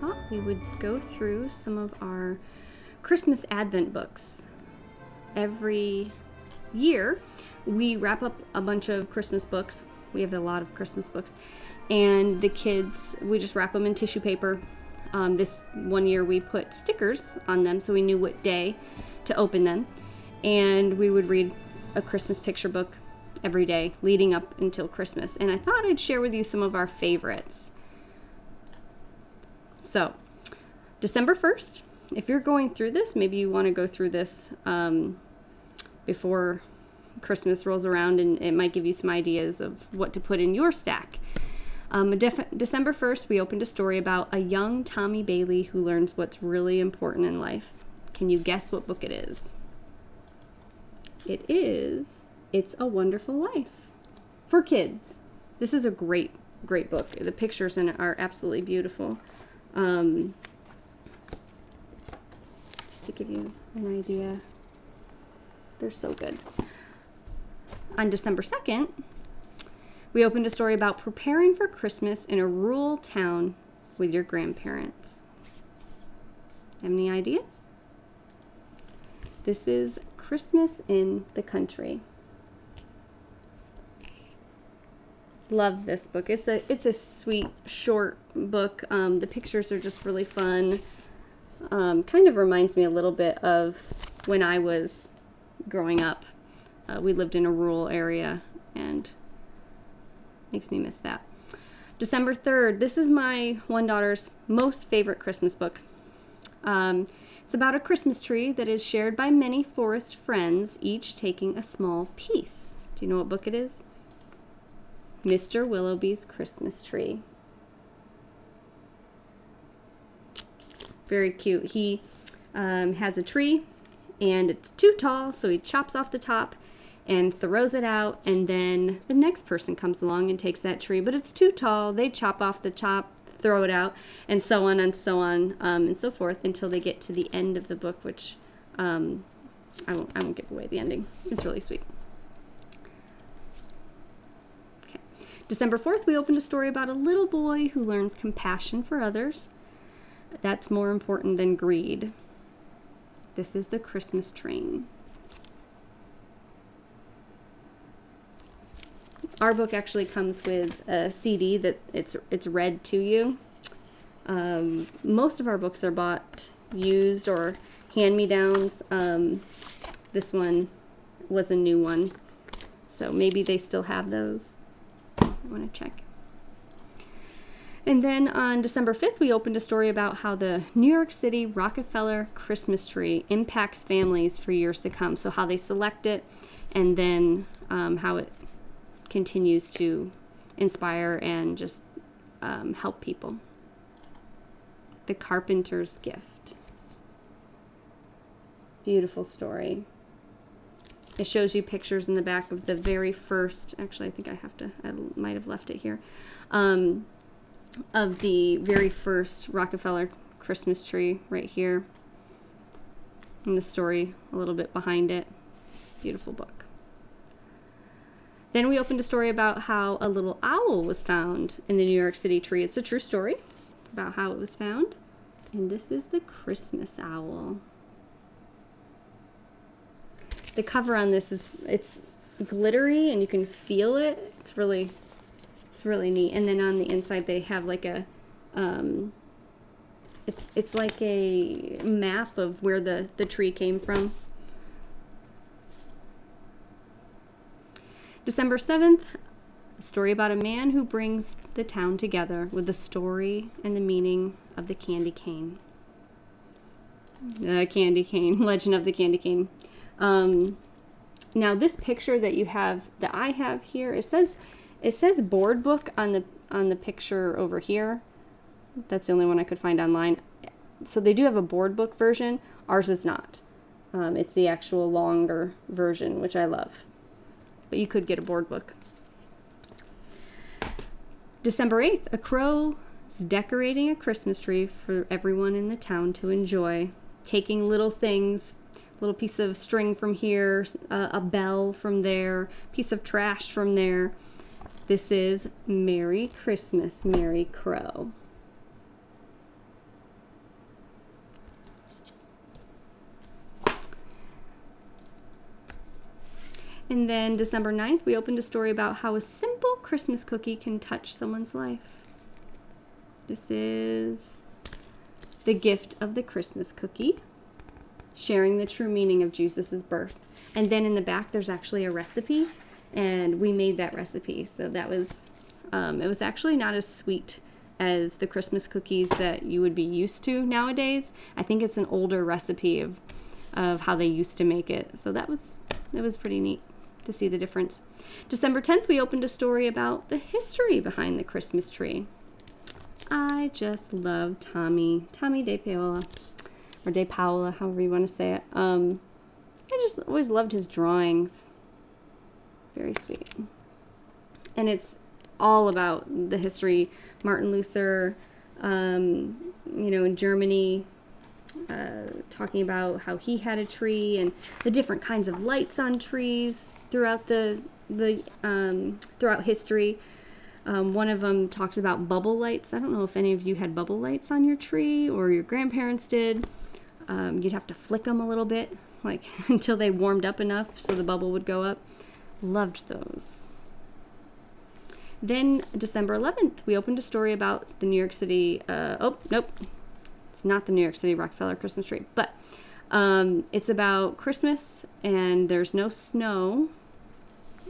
thought we would go through some of our Christmas Advent books. Every year, we wrap up a bunch of Christmas books. We have a lot of Christmas books. And the kids, we just wrap them in tissue paper. This one year we put stickers on them so we knew what day to open them. And we would read a Christmas picture book every day leading up until Christmas. And I thought I'd share with you some of our favorites. So, December 1st, if you're going through this, maybe you want to go through this before Christmas rolls around, and it might give you some ideas of what to put in your stack. December 1st, we opened a story about a young Tommy Bailey who learns what's really important in life. Can you guess what book it is? It is It's a Wonderful Life for kids. This is a great book. The pictures in it are absolutely beautiful. Just to give you an idea, they're so good. On December 2nd, we opened a story about preparing for Christmas in a rural town with your grandparents. Have any ideas? This is Christmas in the Country. Love this book. It's a sweet, short book. The pictures are just really fun. Kind of reminds me a little bit of when I was growing up. We lived in a rural area, and makes me miss that. December 3rd, this is my one daughter's most favorite Christmas book. It's about a Christmas tree that is shared by many forest friends, each taking a small piece. Do you know what book it is? Mr. Willoughby's Christmas Tree. Very cute. He has a tree, and it's too tall, so he chops off the top and throws it out, and then the next person comes along and takes that tree, but it's too tall. They chop off the top, throw it out, and so on and so on and so forth until they get to the end of the book, which I won't give away the ending. It's really sweet. Okay. December 4th, we opened a story about a little boy who learns compassion for others. That's more important than greed. This is The Christmas Train. Our book actually comes with a CD that it's read to you. Most of our books are bought used or hand-me-downs. This one was a new one, so maybe they still have those. I want to check. And then on December 5th, we opened a story about how the New York City Rockefeller Christmas tree impacts families for years to come. So how they select it, and then how it continues to inspire and just help people. The Carpenter's Gift. Beautiful story. It shows you pictures in the back of the very first, actually I think I might have left it here, of the very first Rockefeller Christmas tree right here. And the story a little bit behind it. Beautiful book. Then we opened a story about how a little owl was found in the New York City tree. It's a true story about how it was found. And this is the Christmas owl. The cover on this it's glittery and you can feel it. It's really neat. And then on the inside they have like a it's like a map of where the tree came from. December 7th, a story about a man who brings the town together with the story and the meaning of the candy cane. The candy cane, Legend of the Candy Cane. Now this picture that I have here, it says board book on the picture over here. That's the only one I could find online. So they do have a board book version. Ours is not. It's the actual longer version, which I love. But you could get a board book. December 8th, a crow is decorating a Christmas tree for everyone in the town to enjoy. Taking little things, little piece of string from here, a bell from there, piece of trash from there. This is Merry Christmas, Merry Crow. And then December 9th, we opened a story about how a simple Christmas cookie can touch someone's life. This is The Gift of the Christmas Cookie, sharing the true meaning of Jesus' birth. And then in the back, there's actually a recipe, and we made that recipe. So that was, it was actually not as sweet as the Christmas cookies that you would be used to nowadays. I think it's an older recipe of how they used to make it. So it was pretty neat to see the difference. December 10th, we opened a story about the history behind the Christmas tree. I just love Tommy De Paola, or De Paola, however you want to say it. I just always loved his drawings. Very sweet. And it's all about the history. Martin Luther, in Germany, talking about how he had a tree and the different kinds of lights on trees throughout throughout history. One of them talks about bubble lights. I don't know if any of you had bubble lights on your tree or your grandparents did. You'd have to flick them a little bit, like until they warmed up enough so the bubble would go up. Loved those. Then December 11th, we opened a story about the New York City, it's not the New York City Rockefeller Christmas tree, but it's about Christmas, and there's no snow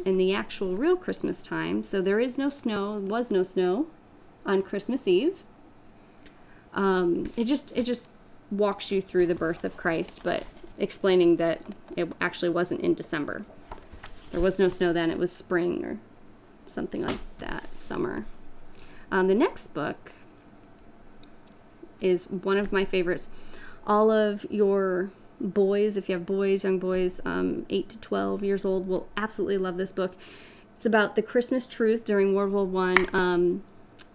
in the actual real Christmas time. So there is no snow, was no snow on Christmas Eve. It just walks you through the birth of Christ, but explaining that it actually wasn't in December. There was no snow then, it was spring or something like that, summer. The next book is one of my favorites. All of your boys, if you have boys, young boys, 8 to 12 years old, will absolutely love this book. It's about the Christmas truth during World War I.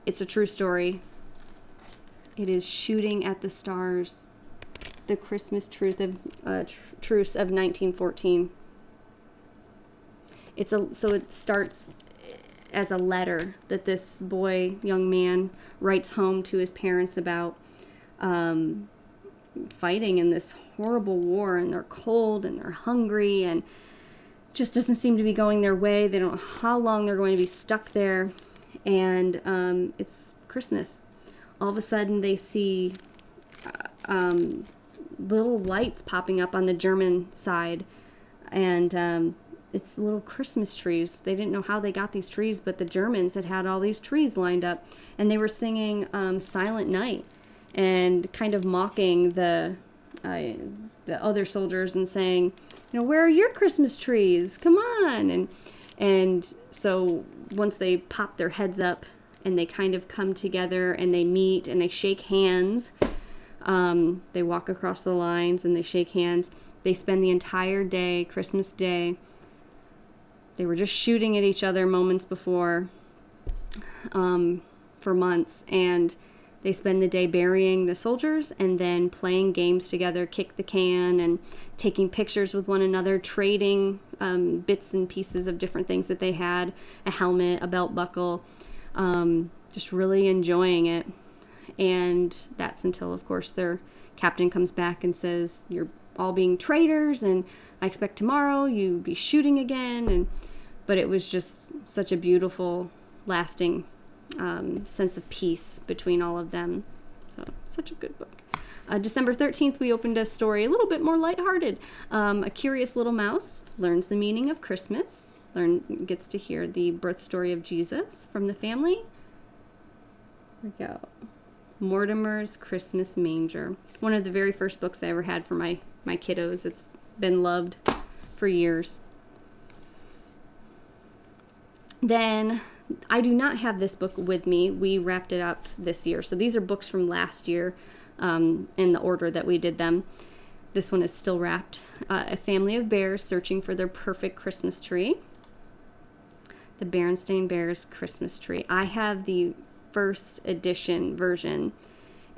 It's a true story. It is Shooting at the Stars, the Christmas truth of truce of 1914. So it starts as a letter that this young man writes home to his parents about fighting in this horrible war, and they're cold and they're hungry and just doesn't seem to be going their way. They don't know how long they're going to be stuck there, and it's Christmas. All of a sudden they see little lights popping up on the German side, and it's little Christmas trees. They didn't know how they got these trees, but the Germans had all these trees lined up, and they were singing Silent Night and kind of mocking the other soldiers and saying, where are your Christmas trees? Come on. And so once they pop their heads up and they kind of come together and they meet and they shake hands, they walk across the lines and they shake hands. They spend the entire day, Christmas Day. They were just shooting at each other moments before, for months, and they spend the day burying the soldiers and then playing games together, kick the can, and taking pictures with one another, trading bits and pieces of different things that they had, a helmet, a belt buckle, just really enjoying it. And that's until, of course, their captain comes back and says, you're all being traitors, and I expect tomorrow you be shooting again. But it was just such a beautiful, lasting sense of peace between all of them. So, such a good book. December 13th, we opened a story a little bit more lighthearted. A curious little mouse learns the meaning of Christmas, gets to hear the birth story of Jesus from the family. Here we go. Mortimer's Christmas Manger. One of the very first books I ever had for my kiddos. It's been loved for years. Then I do not have this book with me. We wrapped it up this year. So these are books from last year in the order that we did them. This one is still wrapped. A Family of Bears Searching for Their Perfect Christmas Tree. The Berenstain Bears Christmas Tree. I have the first edition version,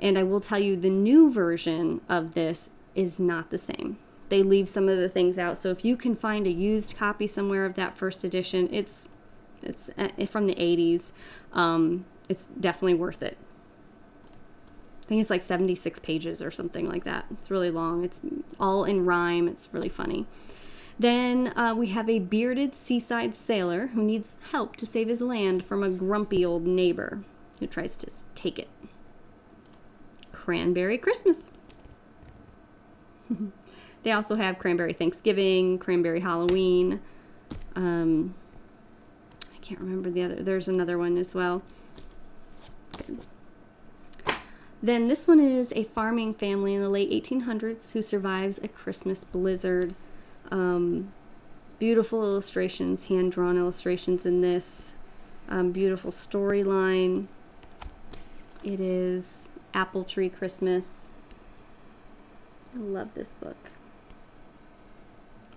and I will tell you the new version of this is not the same. They leave some of the things out. So if you can find a used copy somewhere of that first edition, it's from the 80s. It's definitely worth it. I think it's like 76 pages or something like that. It's really long. It's all in rhyme. It's really funny. Then we have a bearded seaside sailor who needs help to save his land from a grumpy old neighbor who tries to take it. Cranberry Christmas. They also have Cranberry Thanksgiving, Cranberry Halloween. I can't remember the other. There's another one as well. Then this one is a farming family in the late 1800s who survives a Christmas blizzard. Beautiful illustrations, hand-drawn illustrations in this. Beautiful storyline. It is Apple Tree Christmas. I love this book.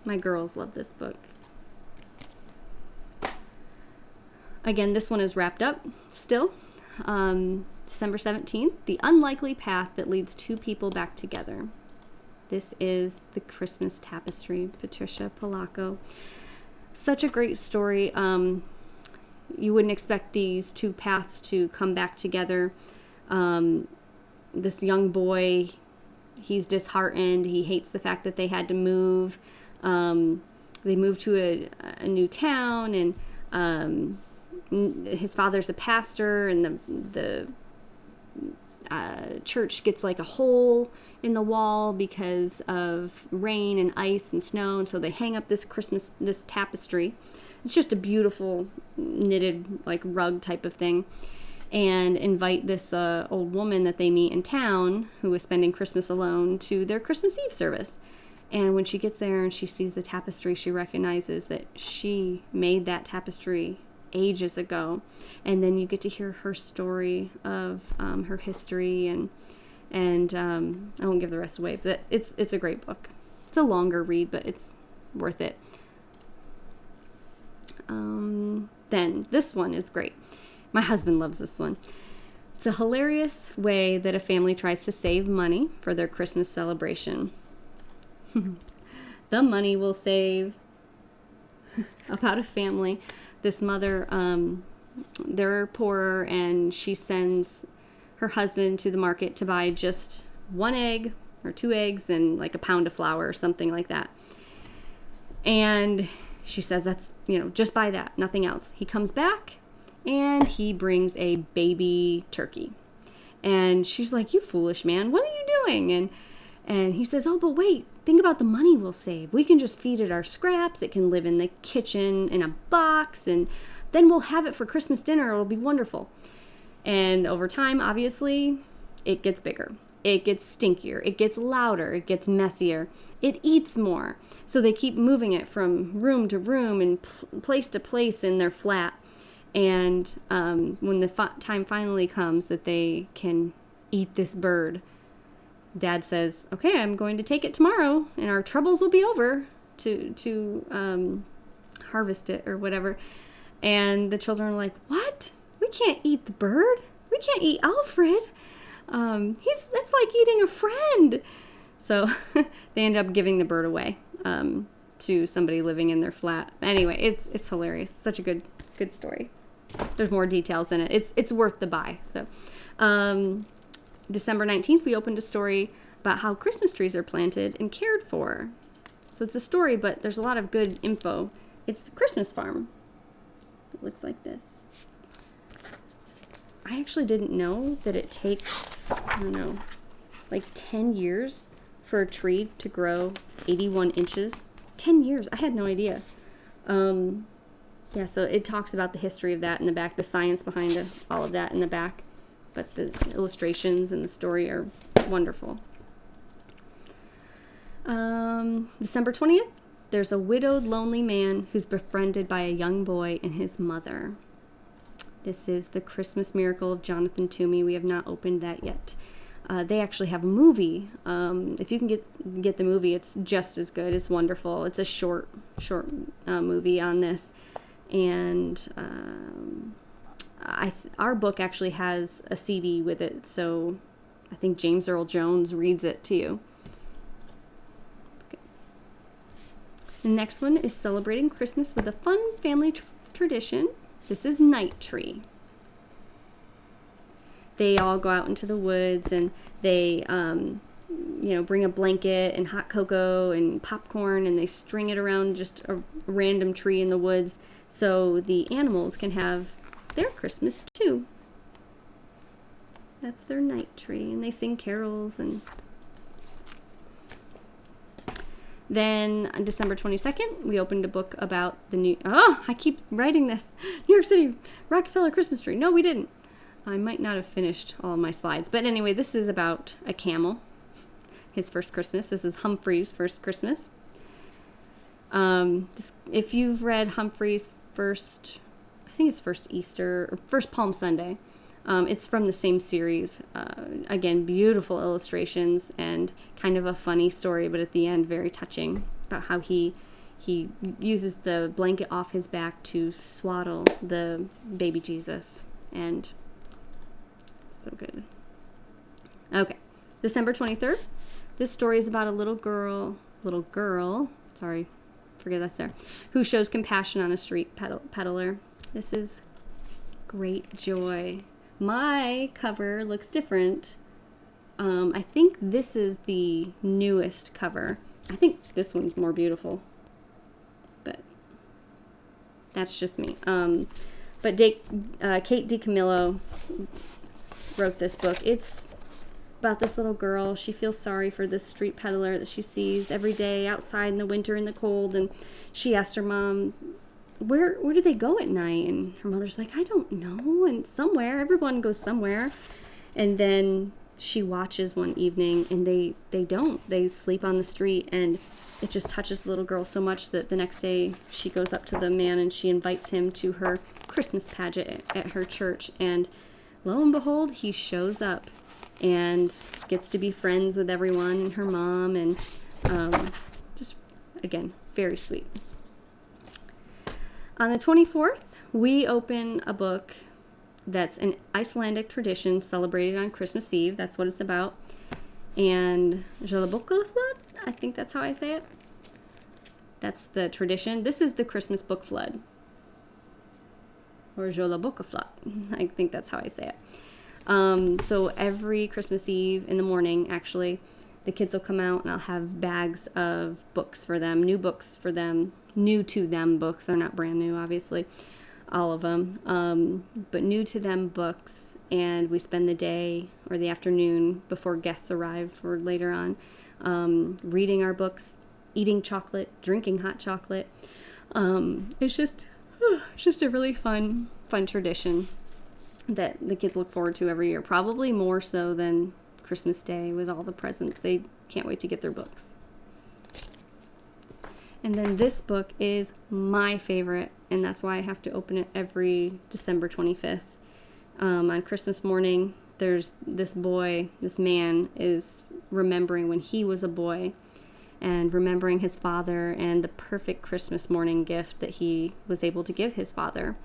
My girls love this book. Again, this one is wrapped up still. December 17th, The Unlikely Path That Leads Two People Back Together. This is The Christmas Tapestry, Patricia Polacco. Such a great story. You wouldn't expect these two paths to come back together. This young boy, he's disheartened. He hates the fact that they had to move. They moved to a new town, and his father's a pastor, and the church gets like a hole in the wall because of rain and ice and snow, and so they hang up this tapestry. It's just a beautiful knitted like rug type of thing, and invite this old woman that they meet in town who is spending Christmas alone to their Christmas Eve service. And when she gets there and she sees the tapestry, she recognizes that she made that tapestry ages ago. And then you get to hear her story of her history, and I won't give the rest away, but it's a great book. It's a longer read, but it's worth it. Then this one is great. My husband loves this one. It's a hilarious way that a family tries to save money for their Christmas celebration. The Money Will Save. About a family. This mother, they're poorer, and she sends her husband to the market to buy just 1 egg or 2 eggs and like a pound of flour or something like that. And she says, that's, just buy that, nothing else. He comes back and he brings a baby turkey. And she's like, you foolish man, what are you doing? And he says, oh, but wait, think about the money we'll save. We can just feed it our scraps. It can live in the kitchen in a box, and then we'll have it for Christmas dinner. It'll be wonderful. And over time, obviously, it gets bigger. It gets stinkier. It gets louder. It gets messier. It eats more. So they keep moving it from room to room and place to place in their flat. And when the time finally comes that they can eat this bird, Dad says, okay, I'm going to take it tomorrow, and our troubles will be over to harvest it or whatever. And the children are like, what? We can't eat the bird. We can't eat Alfred. That's like eating a friend. So they end up giving the bird away to somebody living in their flat. Anyway, it's hilarious. Such a good story. There's more details in it. It's worth the buy. So December 19th, we opened a story about how Christmas trees are planted and cared for. So it's a story, but there's a lot of good info. It's the Christmas Farm. It looks like this. I actually didn't know that it takes, like 10 years for a tree to grow 81 inches. 10 years. I had no idea. So it talks about the history of that in the back, the science behind all of that in the back. But the illustrations and the story are wonderful. December 20th, there's a widowed, lonely man who's befriended by a young boy and his mother. This is The Christmas Miracle of Jonathan Toomey. We have not opened that yet. They actually have a movie. If you can get the movie, it's just as good. It's wonderful. It's a short movie on this. And our book actually has a CD with it, so I think James Earl Jones reads it to you. Okay. The next one is Celebrating Christmas with a Fun Family Tradition. This is Night Tree. They all go out into the woods, and they bring a blanket and hot cocoa and popcorn, and they string it around just a random tree in the woods so the animals can have their Christmas too. That's their night tree, and they sing carols. And then on December 22nd, we opened a book about I keep writing this, New York City Rockefeller Christmas tree. No, we didn't. I might not have finished all of my slides. But anyway, this is about a camel, his first Christmas. This is Humphrey's first Christmas. If you've read Humphrey's first, I think it's first Easter, or first Palm Sunday, it's from the same series. Again, beautiful illustrations and kind of a funny story, but at the end, very touching about how he uses the blanket off his back to swaddle the baby Jesus. And so good. Okay, December 23rd. This story is about a little girl, sorry, forget that's there, who shows compassion on a street peddler. This is great joy. My cover looks different. I think this is the newest cover. I think this one's more beautiful, but that's just me. But Kate DiCamillo wrote this book. It's about this little girl. She feels sorry for this street peddler that she sees every day outside in the winter in the cold, and she asked her mom, where do they go at night? And her mother's like, I don't know, and somewhere, everyone goes somewhere. And then she watches one evening, and they don't. They sleep on the street, and it just touches the little girl so much that the next day she goes up to the man and she invites him to her Christmas pageant at her church. And lo and behold, he shows up and gets to be friends with everyone and her mom, and just, again, very sweet. On the 24th, we open a book that's an Icelandic tradition celebrated on Christmas Eve. That's what it's about. And Jólabókaflóð, I think that's how I say it. That's the tradition. This is the Christmas book flood. Or Jólabókaflóð. I think that's how I say it. So every Christmas Eve in the morning, actually, the kids will come out and I'll have bags of books for them, new books for them, new to them books. They're not brand new, obviously, all of them, but new to them books. And we spend the day or the afternoon before guests arrive or later on, reading our books, eating chocolate, drinking hot chocolate. It's just a really fun tradition that the kids look forward to every year, probably more so than Christmas Day with all the presents. They can't wait to get their books. And then this book is my favorite, and that's why I have to open it every December 25th. On Christmas morning, there's this man is remembering when he was a boy and remembering his father and the perfect Christmas morning gift that he was able to give his father.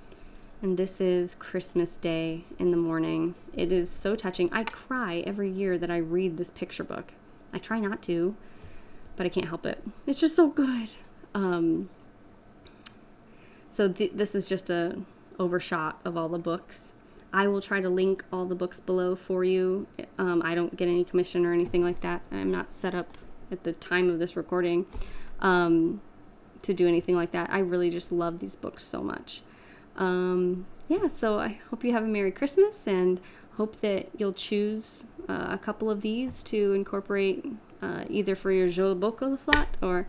And this is Christmas Day in the morning. It is so touching. I cry every year that I read this picture book. I try not to, but I can't help it. It's just so good. So this is just a overshot of all the books. I will try to link all the books below for you. I don't get any commission or anything like that. I'm not set up at the time of this recording to do anything like that. I really just love these books so much. So I hope you have a Merry Christmas, and hope that you'll choose a couple of these to incorporate either for your Jólabókaflóð or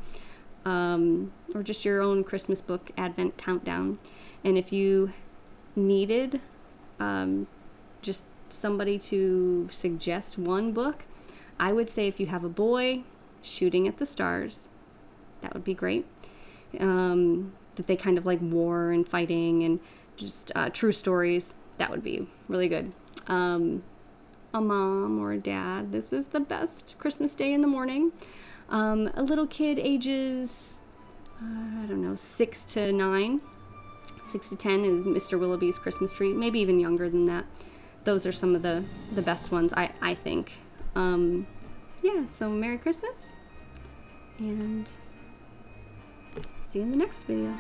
just your own Christmas book Advent countdown. And if you needed just somebody to suggest one book, I would say if you have a boy, Shooting at the Stars, that would be great. That they kind of like war and fighting and just true stories, that would be really good. A mom or a dad, this is the best Christmas Day in the morning. A little kid ages, 6 to 9. 6 to 10 is Mr. Willoughby's Christmas Tree, maybe even younger than that. Those are some of the best ones, I think. So Merry Christmas, and see you in the next video.